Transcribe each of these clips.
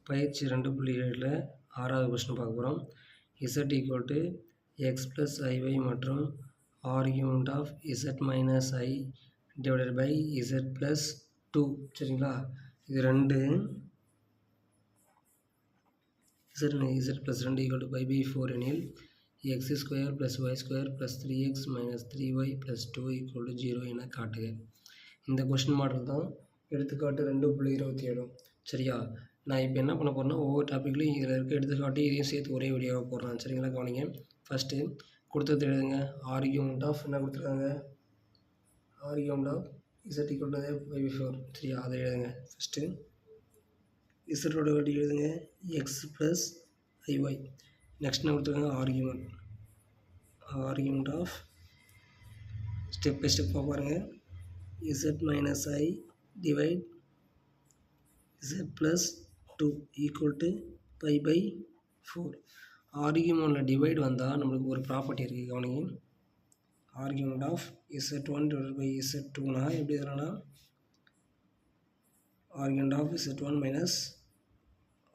பயிற்சி 2.7 6வது கொஸ்டின் பார்க்க போகிறோம். z equal x plus i y மற்றும் argument of z minus i divided by z plus 2. சரிங்களா, இது ரெண்டு z plus 2 equal pi by 4 எனில் x square plus y square plus 3x minus 3y plus 2 equal 0 என காட்டுக. இந்த question model தான் எடுத்துக்காட்டு 2.27. சரியா, நான் இப்போ என்ன பண்ண போகிறேன்னா ஒவ்வொரு டாப்பிக்லையும் இதில் இருக்க எடுத்துக்காட்டி இதையும் சேர்த்து ஒரே வீடியோவாக போடுறேன். சரிங்களா, கவனிங்க. ஃபஸ்ட்டு கொடுத்தது எழுதுங்க. ஆர்கியூமெண்ட் ஆஃப் என்ன கொடுத்துருக்காங்க, argument of z equal to 5/4. சரியா, அதை எழுதுங்க. ஃபஸ்ட்டு இசட்டோட வேல்யூ எழுதுங்க, எக்ஸ் ப்ளஸ் ஐஒய். நெக்ஸ்ட் என்ன கொடுத்துருக்காங்க, ஆர்கியூமெண்ட் ஆஃப் ஸ்டெப் பை ஸ்டெப்பாக பாருங்கள். z minus i divide z plus 2 equal to pi by 4. ஆர்கியூமெண்ட்டில் டிவைட் வந்தால் நம்மளுக்கு ஒரு ப்ராப்பர்ட்டி இருக்குது, கவனிங்க. Argument of z1 divide by z2னா எப்படி எழுதலாம்னா argument of z1 minus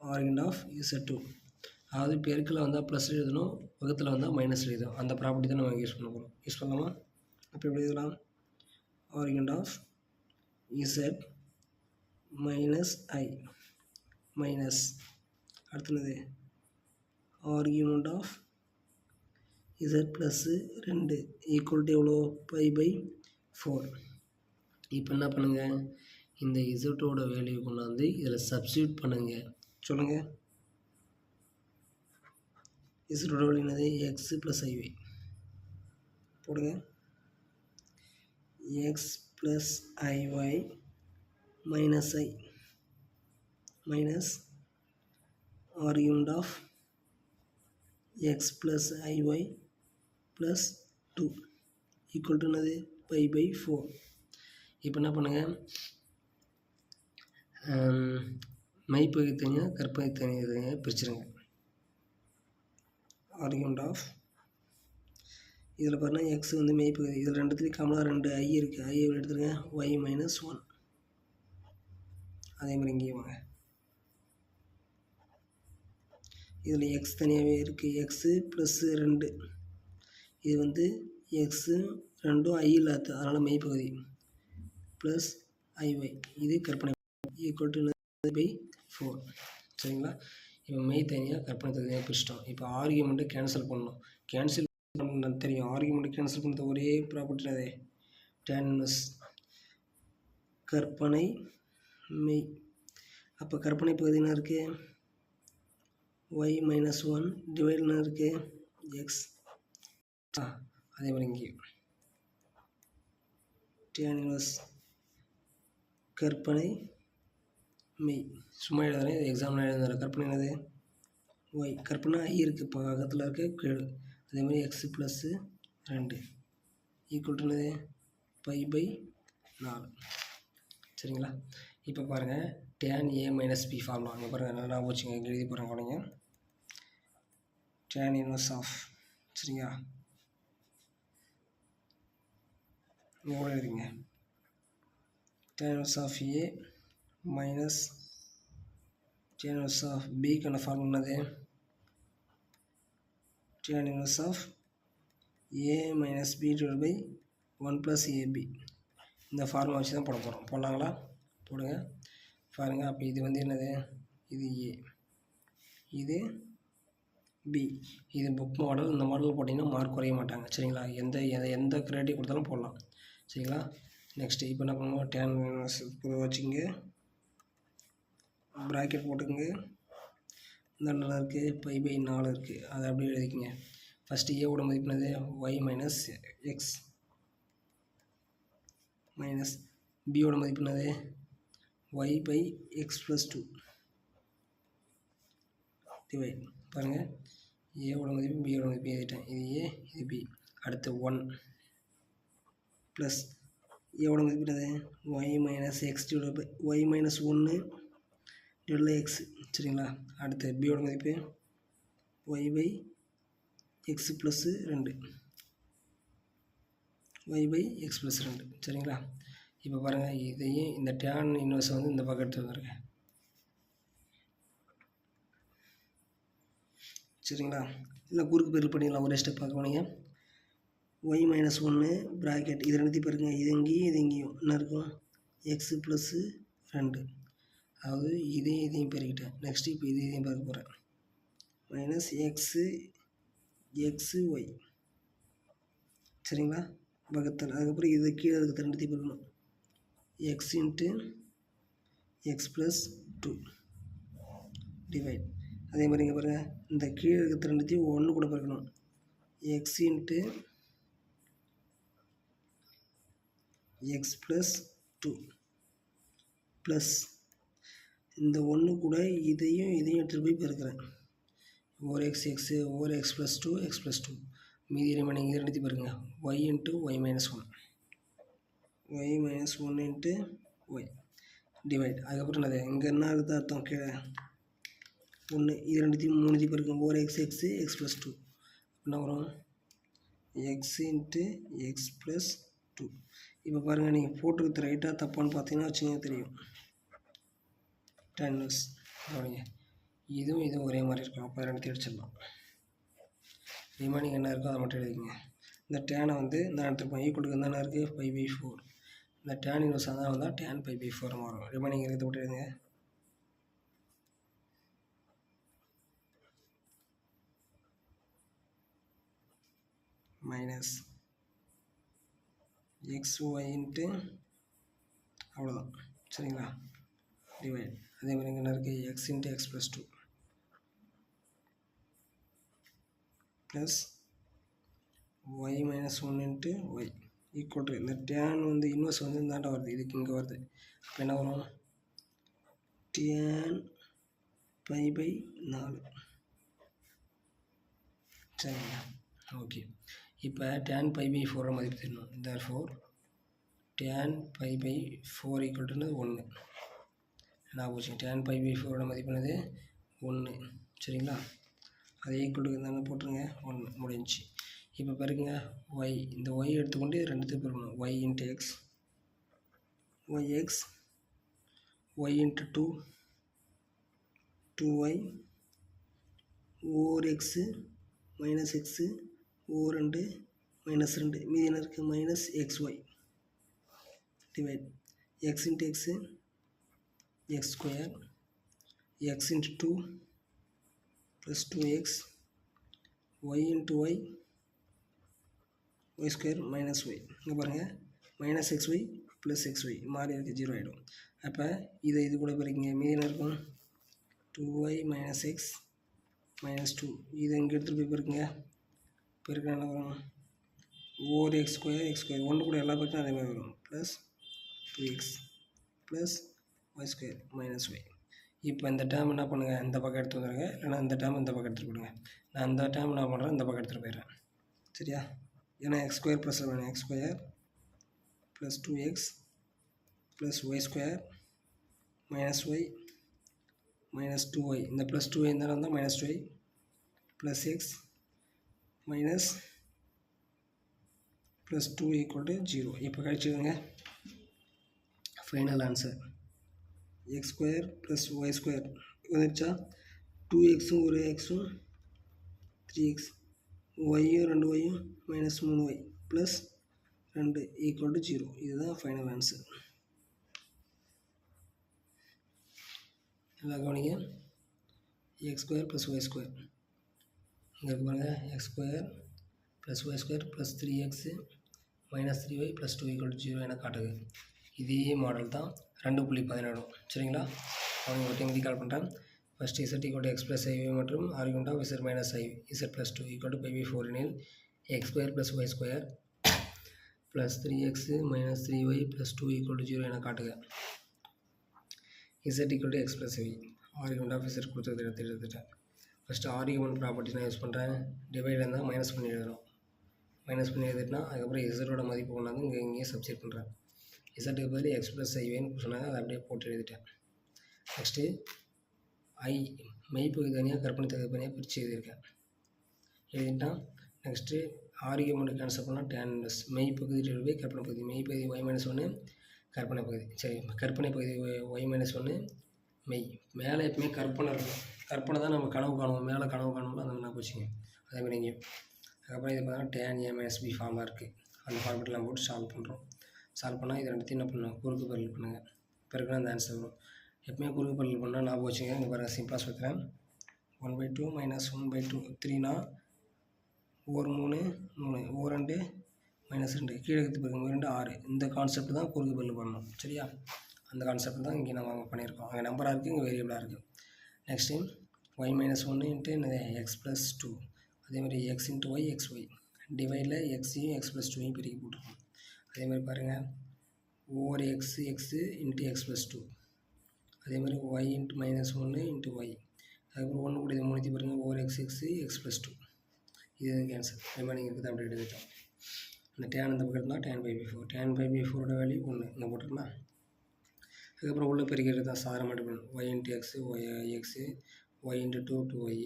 argument of z2. அதாவது பெருக்கில் வந்தால் ப்ளஸ் எழுதணும், வகுத்தில் வந்தால் மைனஸ் எழுதணும். அந்த ப்ராப்பர்ட்டி தான் நம்ம யூஸ் பண்ண போகிறோம். யூஸ் பண்ணலாமா? அப்போ எப்படி எழுதலாம், argument of z minus i minus அடுத்தது argument of z plus 2 equal to எவ்வளோ, பை பை 4. இப்போ என்ன பண்ணுங்கள், இந்த இசட்டோட வேல்யூ கொண்டாந்து இதில் சப்ஸ்டியூட் பண்ணுங்கள். சொல்லுங்கள், இசட்டோட வேல்யூ என்னது, எக்ஸ் ப்ளஸ் ஐஒய் போடுங்க. X plus i y minus i minus argument of x plus i y plus 2 equal to என்னது, பை பை 4. இப்போ என்ன பண்ணுங்கள், மெய்ப்பகுதி தனியாக கற்பனை தனியாக பிரிச்சுருங்க. ஆர்கியூமெண்ட் ஆஃப் இதில் பாருங்கள், எக்ஸ் வந்து மெய்ப்பகுதி, இதில் ரெண்டுத்துலேயும் காமனாக 2 ஐ இருக்குது. ஐ எடுத்துருங்க, ஒய் மைனஸ் 1. அதே மாதிரி இங்கேயும் வாங்க, இதில் எக்ஸ் தனியாகவே இருக்குது, எக்ஸு ப்ளஸ்ஸு 2. இது வந்து எக்ஸு 2ம் ஐ இல்லாத, அதனால் மெய்ப்பகுதி ப்ளஸ் ஐஒய், இது கற்பனை ஈக்குவல் டு பை 4. சரிங்களா, இப்போ மெய் தனியாக கற்பனை தனியாக பிரிச்சிட்டோம். இப்போ ஆர்கியூமெண்ட்டு கேன்சல் பண்ணணும். கேன்சல் பண்ண தெரியும், ஆர்கியூமெண்ட்டு கேன்சல் பண்ணுறது ஒரே ப்ராப்பர்ட்டி அதே tan இன்வெர்ஸ் கற்பனை மெய். அப்போ கற்பனை பகுதி என்ன இருக்குது, ஒய் மைனஸ் 1 டிவைட் என்ன இருக்குது, எக்ஸ். அதே மாதிரி இங்கேயும் tan இன்வெர்ஸ் கற்பனை மெய். சும்மா எழுதுறேன், இது எக்ஸாம்பிள் எழுதுறேன். கற்பனை என்னது, ஒய். கற்பனை ஐ இருக்குது, பக்கத்தில் இருக்க கீழ். அதே மாதிரி எக்ஸ் ப்ளஸ்ஸு 2 ஈக்குவல் டு என்னது, பை பை 4. சரிங்களா, இப்போ பாருங்கள், tan a minus b formula அங்கே பாருங்கள், நல்லா வச்சுங்க, எழுதி போகிறேன். கவனிங்க, tan இன்வெர்ஸ் ஆஃப், சரிங்களா, எவ்வளோ எழுதிங்க, tan inverse of a minus tan inverse of பிக்கான ஃபார்முலா என்னது, tan inverse of a minus b divide by 1 plus ab. இந்த ஃபார்முலா வச்சு தான் போட போகிறோம். போடலாங்களா, போடுங்க. பாருங்கள், அப்போ இது வந்து என்னது, இது a, இது b. இது புக் மாடல். இந்த மாடல் போட்டிங்கன்னா மார்க் குறைய மாட்டாங்க. சரிங்களா, எந்த கிரெடிட் கொடுத்தாலும் போடலாம். சரிங்களா, நெக்ஸ்ட்டு இப்போ என்ன பண்ணுவோம், tan இன்வெர்ஸ் வச்சுங்க, ப்ராக்கெட் போட்டுக்கோங்க. இந்த நல்லா இருக்குது, பை பை 4 இருக்குது, அதை அப்படியே எழுதிக்கங்க. ஃபஸ்ட்டு ஏவோட மதிப்புனது ஒய் மைனஸ் எக்ஸ் மைனஸ் பியோட மதிப்புனது y by x plus 2 divide. பாருங்கள், ஏவோட மதிப்பு பியோட மதிப்பு எழுதிட்டேன். இது ஏ, இது பி. அடுத்து 1 ப்ளஸ் ஏவோட மதிப்பு என்னது, y minus x divide by y minus 1 divide by x. சரிங்களா, அடுத்து பியோட மதிப்பு y by x plus 2 y by x plus 2. சரிங்களா, இப்போ பாருங்கள், இதையும் இந்த tan இன்வெர்ஸை வந்து இந்த பக்கம் எடுத்து வந்துருங்க. சரிங்களா? இல்லை குறுக்கு பெருக்கு பண்ணிக்கலாம், ஒரே ஸ்டெப் பார்க்க போனீங்க. ஒய் மைனஸ் 1 ப்ராக்கெட் இது ரெண்டுத்தையும் பாருங்க, இது எங்கேயும் இது எங்கேயும் என்ன இருக்கும், எக்ஸு ப்ளஸ்ஸு 2, அதாவது இதையும் பெருக்கிட்டேன். நெக்ஸ்ட்டு இப்போ இதையும் பார்க்க போகிறேன். மைனஸ் எக்ஸு ஒய், சரிங்களா? பக்கத்தில் அதுக்கப்புறம் இது கீழே இருக்கிற ரெண்டுத்தையும் பெருக்கணும். X into x plus 2 divide. அதே மாதிரி இங்கே பாருங்கள், இந்த கீழே இருக்கிற ரெண்டுத்தையும் 1 கூட பெருக்கணும். X into x plus 2 plus இந்த 1 கூட இதையும் எடுத்துகிட்டு போய் பெருக்கிறேன். Over x plus 2 x plus 2 மீதி ரிமைனிங் இது ரெண்டுத்தையும் பாருங்க. Y into y minus 1 into y divide. அதுக்கப்புறம் என்னது இங்கே என்ன இருக்குது அர்த்தம், கீழே 1 இது ரெண்டுத்தையும் மூணுத்தையும் பாருங்க. ஓவர் எக்ஸ் ப்ளஸ் 2 என்ன வரும், எக்ஸ் இன்ட்டு எக்ஸ் ப்ளஸ் 2. இப்போ பாருங்கள், நீங்கள் போட்டுருக்கிறது ரைட்டாக தப்பான்னு பார்த்தீங்கன்னா வச்சுங்க தெரியும். tan inverse கவனிங்க, இதுவும் ஒரே மாதிரி இருக்கும். அப்போ ரெண்டுத்தையும் அடிச்சிடலாம். ரிமைனிங் என்ன இருக்கோ அதை மட்டும் எழுதிக்கங்க. இந்த டேனை வந்து இந்த எடுத்துருப்போம், ஈக்குவலுக்கு என்ன இருக்குது, 5/4. இந்த டேன் இன்வர்ஸ் அதான் வந்தால் tan π/4 மாறும். ரிமைனிங் இருக்கிறத மட்டும் எழுதுங்க. மைனஸ் xy இன்ட்டு அவ்வளோதான், சரிங்களா? டிவைட். அதே மாதிரி என்ன இருக்குது, x into x plus 2 plus y minus 1 into y equal to இந்த டேன் வந்து இன்வர்ஸ் வந்து இந்தாண்ட வருது, இதுக்கு இங்கே வருது. அப்போ என்ன வரும், tan π/4. சரிங்களா? ஓகே. இப்போ tan π/4 மதிப்பு தெரியணும். therefore tan π/4 equal to 1. என்ன போச்சு, tan π/4 மதிப்புனது 1, சரிங்களா? அதை ஈக்குவல் டு என்னென்ன போட்டுருங்க, 1 முடிஞ்சு. இப்போ பாருங்க, ஒய் இந்த ஒய் எடுத்துக்கொண்டு ரெண்டுத்தையும் பெருக்கணும். Y into x y into 2y over x minus x over 2 minus 2 மீதி என்ன இருக்குது, minus x y divide. X into x x square x into 2 plus 2x y into y y square minus y. இங்கே பாருங்கள், minus x y plus x y மாறி இருக்குது, 0 ஆகிடும். அப்போ இது கூட பெருக்கிங்க, மீதி என்ன இருக்கும், 2y மைனஸ் எக்ஸ் மைனஸ் 2. இதை இங்கே எடுத்துகிட்டு போய் பெருக்குங்க. பெருக்கினா என்ன வரும், ஓவர் எக்ஸ் ஸ்கொயர் 1 கூட எல்லா பக்கம் அதே மாதிரி வரும், plus 2x plus y square minus y. இப்போ இந்த டேர்ம் என்ன பண்ணுங்கள், இந்த பக்கம் எடுத்து வந்துடுங்க, இல்லைனா இந்த டேர்ம் இந்த பக்கம் எடுத்துகிட்டு போடுங்க. நான் இந்த டேர்ம் என்ன பண்ணுறேன், இந்த பக்கம் எடுத்துகிட்டு போயிடுறேன், சரியா? ஏன்னா எக்ஸ் ஸ்கொயர் ப்ளஸ் வேணும், x square plus 2x plus y square minus y minus 2y. இந்த ப்ளஸ் 2y இந்த வந்தால் minus 2y plus x minus plus 2 equal to 0. இப்போ கழிச்சுடுங்க. Final answer x square plus y square வந்துடுச்சா, 2xம் ஒரு எக்ஸும் 3x ஒய்யும் 2yயும் minus 3y plus 2 equal to 0. இதுதான் ஃபைனல் ஆன்சர். எல்லாம் கவனிங்க. X square plus y square இங்கே இருக்கு பாருங்கள், X square plus y square plus 3x minus 3y plus 2 equal to 0 என காட்டுது. இதே மாடல் தான் 2.17. சரிங்களா? அவங்க ஒரு டைம் ரீகால் பண்ணுறேன். First z equal to x plus i மற்றும் argument of z minus i z plus 2 equal to π/4 எனில் x square plus y square plus 3x minus 3y plus 2 equal to 0 என காட்டுக. z equal to x plus i argument of z கொடுத்தது எடுத்துட்டேன். First argument property நான் use பண்ணுறேன். Divide இருந்தால் minus பண்ணி எழுதணும். மைனஸ் பண்ணி எழுதிட்டுனா அதுக்கப்புறம் இசட்டோட மதிப்பு கொண்டாந்து இங்கேயே சப்ஸ்டிட் பண்ணுறேன். இசட்டுக்கு பதில் எக்ஸ் ப்ளஸ் ஐவேன்னு சொன்னாங்க, அதை அப்படியே போட்டு எழுதிட்டேன். நெக்ஸ்ட்டு ஐ மெய்ப்பகுதி தனியாக கற்பனை தொகை தனியாக பிரித்து எழுதியிருக்கேன். எழுதிட்டா நெக்ஸ்ட்டு ஆர்குமெண்ட் கேன்சல் பண்ணால் tan இன்வெர்ஸ் மெய்ப்பகுதி டிவைட் கற்பனை பகுதி. மெய்ப்பகுதி ஒய் மைனஸ் 1 கற்பனை பகுதி. சரி, கற்பனை பகுதி ஒய் மைனஸ் 1 மெய். மேலே எப்பவுமே கற்பனை இருக்கும். கற்பனை தான் நம்ம கனவு காணுவோம், மேலே கனவு காணுவோம்ல அந்த மாதிரி போச்சுங்க. அதேமாதிரி இங்கேயும் அதுக்கப்புறம் இது பார்த்தீங்கன்னா tan a minus b ஃபார்மாக இருக்குது. அந்த ஃபார்மெட்லாம் போட்டு சால்வ் பண்ணுறோம். சால்வ் பண்ணால் இது ரெண்டுத்தையும் என்ன பண்ணணும், குறுக்கு பெருக்கல் பண்ணுங்கள். பெருக்கினா அந்த ஆன்சர் வரும். எப்பவுமே குறுக்கு பெருக்கல் பண்ணால் ஞாபகம் வச்சுங்க. இங்கே பாருங்கள், சிம்பிளாக சொல்லிக்கிறேன். 1/2 மைனஸ் 1/2 3னா 1 3 3 2 மைனஸ் 2 கீழே எடுத்து பெருக்கும் 2 6. இந்த கான்செப்ட் தான் குறுக்கு பெருக்கல் பண்ணணும். சரியா? அந்த கான்செப்ட் தான் இங்கே நம்ம பண்ணியிருக்கோம். அங்கே நம்பராக இருக்குது, இங்கே வேரியபிளாக இருக்குது. Next y minus 1 into x plus 2. அதேமாதிரி x into y x y டிவைடில் எக்ஸையும் எக்ஸ் ப்ளஸ் 2ஐயும் பிரிக்க போட்டுருக்கோம். அதேமாதிரி பாருங்கள், over x into x plus 2. அதேமாதிரி y into minus 1 into y. அதுக்கப்புறம் 1 கூட இது மூணுத்தையும் பாருங்கள், ஓவர் எக்ஸ் ப்ளஸ் 2. இது கேன்சல். ரிமைனிங் இருக்குது, அப்படி எடுத்துட்டோம். இந்த டேன் இந்த பக்கம் இருந்தால் tan π/4 வேல்யூ 1 இங்கே போட்டுருக்கலாம். அதுக்கப்புறம் உள்ள பெருக்கிறது தான் சாரை மட்டும் பண்ணணும். Y into x y x y into 2 y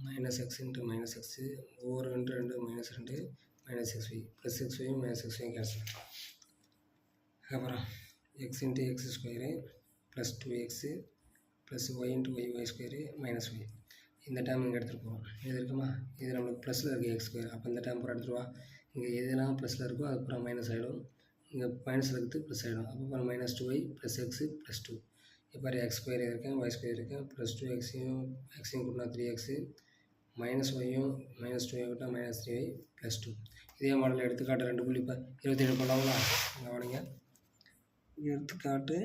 minus x into minus x over 2 minus 2 minus x y plus x y minus x y cancel. அதுக்கப்புறம் x into x square plus 2x plus y into y square minus y. இந்த term இங்கே எடுத்துகிட்டு போகிறோம். இது இருக்குமா, இது நம்மளுக்கு ப்ளஸில் இருக்குது எக்ஸ் ஸ்கொயர். அப்போ இந்த டேம் பூரா எடுத்துருவா. இங்கே எதெல்லாம் ப்ளஸில் இருக்கோ அது பூரா மைனஸ் ஆகிடும். இங்கே மைனஸில் இருக்குது ப்ளஸ் ஆகிடும். அப்போ அப்புறம் minus 2y plus x plus 2. இப்போ எக்ஸ் ஸ்கொயர் இருக்கேன், ஒய் ஸ்கொயர் இருக்கேன், ப்ளஸ் 2xையும் கூட்டினா 3x மைனஸ் ஒய்யும் மைனஸ் 2y கூட்டினா மைனஸ் 3y ப்ளஸ் 2. இதே மாடலில் எடுத்துக்காட்டு 2.27 பண்ணலாங்களா? கவனிங்க, எடுத்துக்காட்டு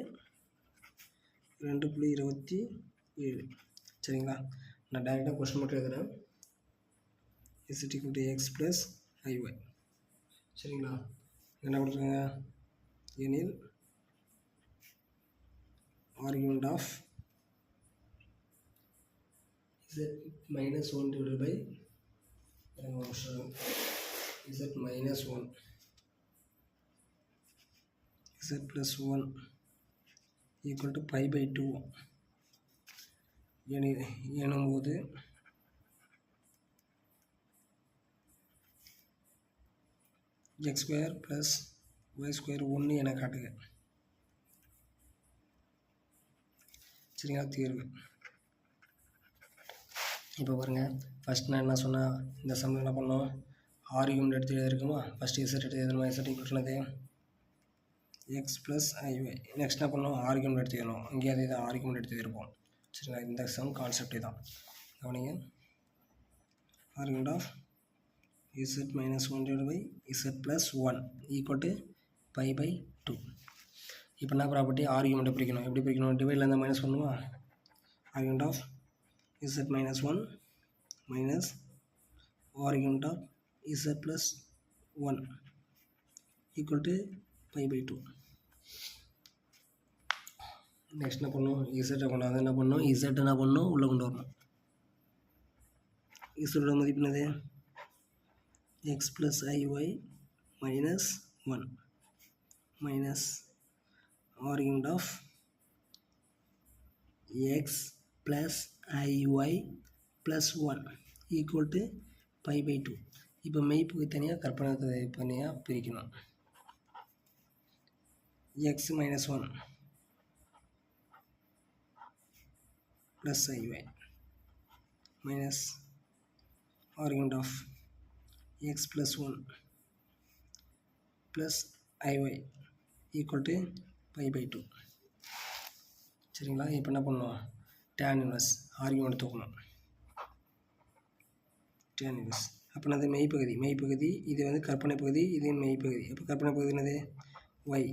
2.27. சரிங்களா? நான் டைரெக்டாக கொஸ்டின் மட்டும் எழுதுகிறேன். Is it equal to x plus ஐஒய். சரிங்களா? என்ன கொடுத்துருங்க, எனில் argument of z minus 1 divided by z minus 1 z plus 1 equal to π/2 எனும்போது x square plus y square 1 என காட்டுக. சரிங்களா? தீர்வு இப்போ பாருங்கள், ஃபஸ்ட் நான் என்ன சொன்னேன், இந்த சம்மில் என்ன பண்ணோம், ஆர்குமெண்ட் எடுத்து எழுதிருக்குமா. ஃபஸ்ட்டு இசட் எடுத்து எழுதணுமா, இசட் ஈக்குவல்னது எக்ஸ் ப்ளஸ் ஐஒய். நெக்ஸ்ட் என்ன பண்ணோம், ஆர்குமெண்ட் எடுத்துக்கணும். இங்கே அதே தான் ஆர்குமெண்ட் எடுத்து இருப்போம். சரிங்களா? இந்த சம் கான்செப்டே தான். கவனிங்க, argument of z minus 1 divided by z plus 1 equal to π/2. இப்போ என்ன ப்ராப்பர்ட்டி, ஆர்குமெண்ட்டை பிரிக்கணும். எப்படி பிரிக்கணும், டிவைடில் இருந்தால் மைனஸ் பண்ணுமா. Argument of z minus 1 minus argument of z plus 1 equal to π/2. Next என்ன பண்ணணும், z கொண்டாந்து என்ன பண்ணணும், z என்ன பண்ணணும், உள்ளே கொண்டு வரணும். z மதிப்பு என்னது, x plus iy minus 1 minus argument of x plus iy plus 1 equal to π/2. இப்போ மெய்ப்புக்கு தனியாக கற்பனை தனியாக பிரிக்கணும். x minus 1 plus iy minus argument of x plus 1 plus iy equal to π/2. சரிங்களா? இப்போ என்ன பண்ணணும், tan இன்வர்ஸ் ஆர்குமெண்ட் தூக்கணும். tan இன்வர்ஸ் அப்போ என்னது, மெய்ப்பகுதி இது வந்து கற்பனை பகுதி, இது மெய்ப்பகுதி. அப்போ கற்பனை பகுதி என்னது y,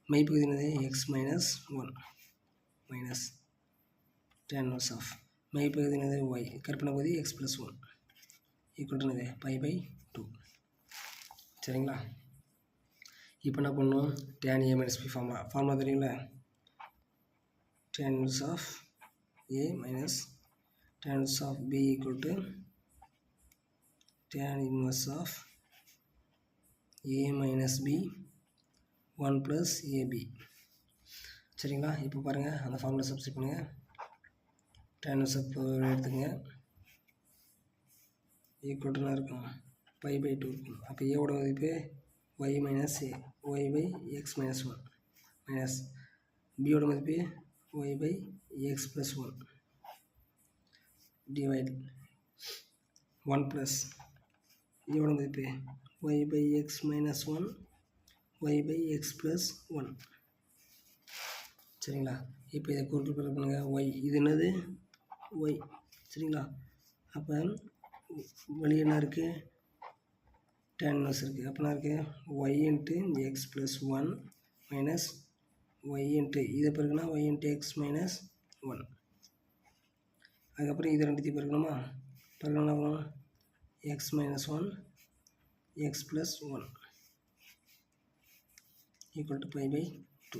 மெய்ப்பகுதி என்னது x minus 1 minus tan inverse of மெய்ப்பகுதி என்னது y, கற்பனை பகுதி x plus 1 ஈக்குவல் டு என்னது π/2. சரிங்களா? இப்போ என்ன பண்ணணும், tan a minus b formula தெரியுங்களா, tan inverse of a minus tan inverse of b equal to tan inverse of a minus b 1 plus ab. சரிங்களா? இப்போ பாருங்கள், அந்த ஃபார்முலா சப்ஸ்டிட் பண்ணுங்கள். tan inverse எடுத்துக்கங்க, ஈக்குவல் டு இருக்கும் π/2 இருக்கும். அப்போ ஏவோட மதிப்பு y minus a y/x minus 1 minus பியோட மதிப்பு y/x plus 1 டிவைட் 1 ப்ளஸ் எவ்வளோ மதிப்பு y by x minus 1 y by x plus 1. சரிங்களா? இப்போ இதை குறுக்கு பெருக்கல் பண்ணுங்கள். y இது என்னது y. சரிங்களா? அப்போ வழி என்ன இருக்குது tan inverse இருக்குது. அப்போ என்ன இருக்குது y into x plus 1 minus y into இதை பெருக்குனா y into x minus 1. அதுக்கப்புறம் இது ரெண்டுத்தையும் பெருக்கணுமா? பெருக்கணும் அப்புறம் x minus 1 x plus 1 equal to pi by 2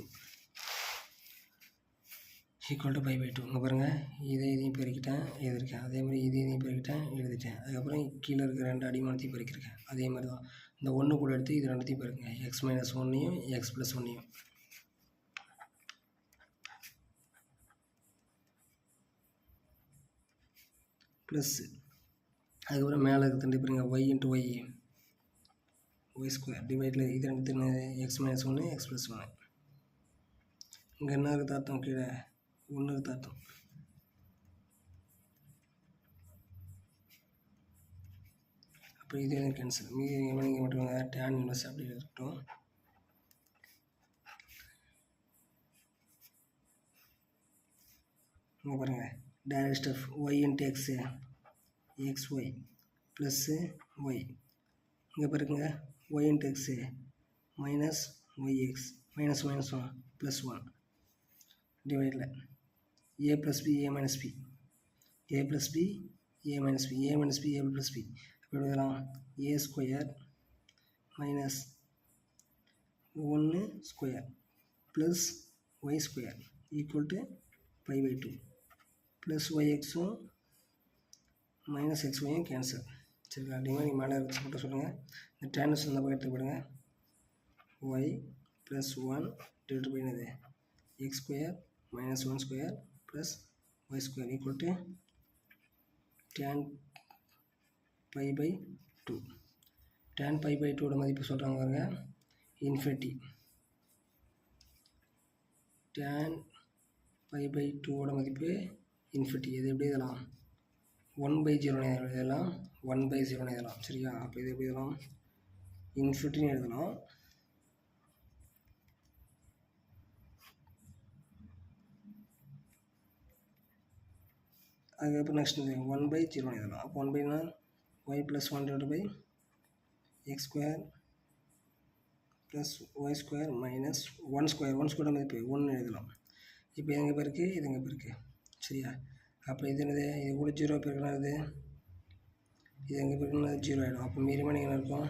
equal to pi by 2. இங்கே பாருங்கள் இதையும் பெருக்கிட்டேன் எழுதிருக்கேன். அதே மாதிரி இதையும் பெருக்கிட்டேன் எழுதிட்டேன். அதுக்கப்புறம் கீழே இருக்கிற ரெண்டு அடிமானத்தையும் பெருக்கிருக்கேன். அதே மாதிரி தான் இந்த ஒன்று கூட எடுத்து இது ரெண்டுத்தையும் பெருக்குங்க. எக்ஸ் மைனஸ் ஒன்னையும் எக்ஸ் ப்ளஸ் ஒன்னையும் ப்ளஸ் அதுக்கப்புறம் மேலே இருக்கிற பாருங்க y into y y square டிவைடில் இது ரெண்டு எக்ஸ் மைனஸ் ஒன்று எக்ஸ் ப்ளஸ் ஒன்று. இங்கே என்ன இருக்குது அர்த்தம் கீழே ஒன்று இருக்குது அர்த்தம். அப்போ இது கேன்சல். மீதி நீங்கள் மட்டும் டேன் இன்வெர்ஸ் அப்படி இருக்கட்டும். இங்கே பாருங்கள் direct of y into x x y plus y. இங்கே பாருங்க y into x minus y x minus minus 1 plus 1 டிவைடில் a plus b a minus b a plus b a minus b a minus b a plus b அப்படி எழுதலாம் a square minus 1 square plus y square equal to pi by 2 plus y எக்ஸும் minus x ஒய்யும் cancel. சரிங்களா? Divide நீங்கள் மேலே வச்சு போட்டு சொல்லுங்கள். இந்த டேன்ஸ் அந்த பக்கம் எடுத்துக்கிடுங்க. ஒய் ப்ளஸ் 1 டிவைட் பை என்னது x square minus 1 square plus y square equal to tan pi by 2. tan pi by 2 ஓட மதிப்பு சொல்கிறாங்க பாருங்க இன்ஃபினிட்டி. tan pi by 2 ஓட மதிப்பு இன்ஃபினிட்டி. இது எப்படி எழுதலாம் 1 by 0 எழுதலாம் 1 by 0 எழுதலாம். சரியா? அப்போ இது எப்படி எழுதலாம் இன்ஃபினிட்டின்னு எழுதலாம். அதுக்கப்புறம் நெக்ஸ்ட் 1 by 0 எழுதலாம். அப்போ 1 பைனா y plus 1 divide by x square plus y square minus 1 square மதிப்பு 1 எழுதலாம். இப்போ எங்கே பேருக்கு இது எங்கே பேருக்கு. சரியா? அப்போ இது என்னது இது கூட 0 பேருக்குனா இது எங்கே பேருக்குன்னா 0 ஆகிடும். அப்போ மீறிமான என்ன இருக்கும்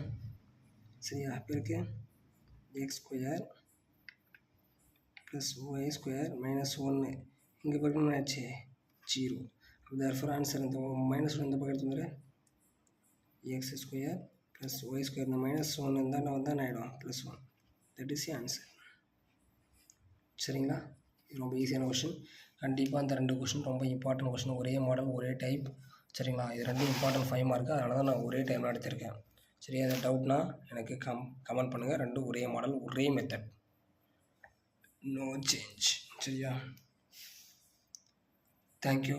சரியா பேருக்கு x square plus y square minus 1 இங்கே பேருக்குன்னு ஆச்சு 0. therefore answer இந்த மைனஸ் 1 இந்த பக்கம் எடுத்து வந்துரு x square plus y square இந்த மைனஸ் 1 இருந்தால் வந்தால் ஆகிடும் ப்ளஸ் 1. That is answer. சரிங்களா? இது ரொம்ப ஈஸியான கொஷின். கண்டிப்பாக இந்த ரெண்டு கொஷின் ரொம்ப இம்பார்ட்டன்ட் கொஷின். ஒரே மாடல் ஒரே டைப். சரிங்களா? இது ரெண்டும் இம்பார்ட்டன்ட் 5 மார்க்கு. அதனால தான் நான் ஒரே டைமில் எடுத்திருக்கேன். சரியா? அது டவுட்னா எனக்கு கமெண்ட் பண்ணுங்கள். ரெண்டும் ஒரே மாடல் ஒரே மெத்தட், நோ சேஞ்ச். சரியா? தேங்க்யூ.